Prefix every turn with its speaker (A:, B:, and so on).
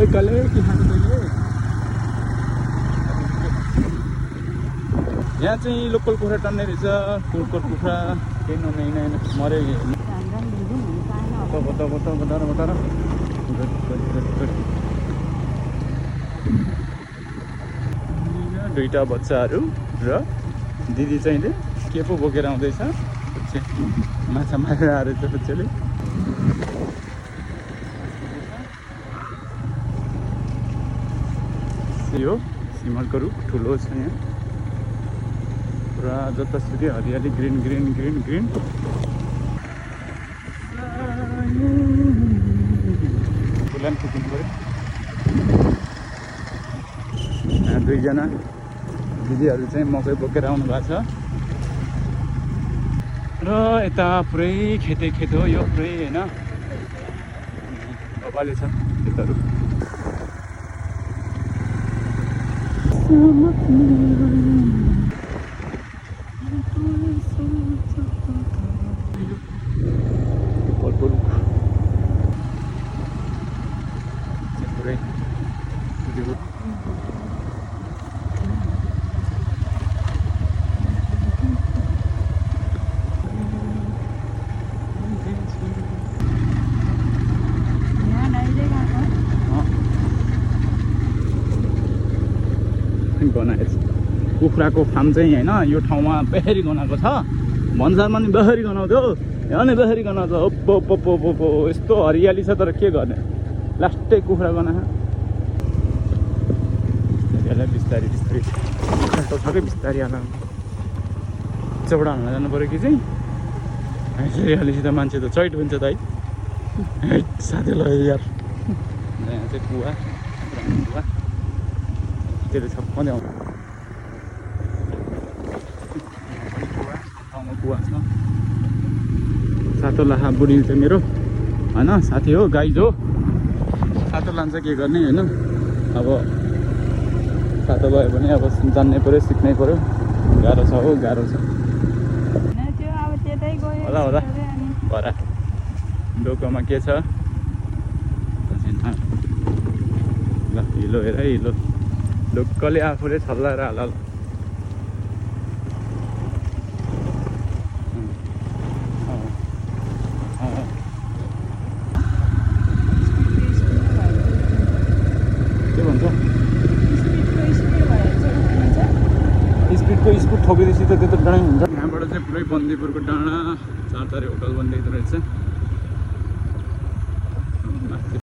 A: ओइ कले के खानु तैँले? यहाँ चाहिँ लोकल कुखुरा टन्ने रहेछ। लोकल कुखुरा केही नहुने मरे बता दुईटा बच्चाहरू र दिदी चाहिँले के पो बोकेर आउँदैछ। माछा मारेर आएर चाहिँ बच्चाले यो सिमलको रुख ठुलो छ यहाँ पुरा जतासुकै हरियाली ग्रिन ग्रिन ग्रिन ग्रिन। फुलान खिच्नु पऱ्यो। दुईजना दिदीहरू चाहिँ मकै बोकेर आउनु भएको छ र यता पुरै खेतै खेत हो यो पुरै होइन कपाले छ खेतहरू। पुरै गनाएछ कुखुराको फार्म चाहिँ होइन यो ठाउँमा बेहरी गनाएको छ। भन्सारमा नि बेहरी गनाउँथ्यो यहाँ नि बेहरी गनाउँछ। ओप्पो यस्तो हरियाली छ तर के गर्ने लास्टै कुखुरा गना बिस्तारी बिस्तारी ठक्कै बिस्तारी हाल चौडा हाल्न जानु पऱ्यो कि चाहिँ हरियालीसित मान्छे त चैट हुन्छ त है साथी ल यार। यहाँ चाहिँ कुवा कुवा त्यसले छप्पनै आउँछ कुवा छ। सातो लाखा बुढी चाहिँ मेरो होइन साथी हो गाई जो सातो लान्छ के गर्ने होइन। अब सातो भयो भने अब जान्नै पऱ्यो सिक्नै पऱ्यो। गाह्रो छ हो गाह्रो छ होला होला भरा डोकोमा के छ ल हिलो हेर हिलो ढुक्कले आफूले छल्लाएर हाल। के भन्छ स्पिड ठोकेपछि त त्यो त डाँडै हुन्छ। यहाँबाट चाहिँ पुरै बन्दीपुरको डाँडा 4 तारे होटल बनिँदै रहेछ।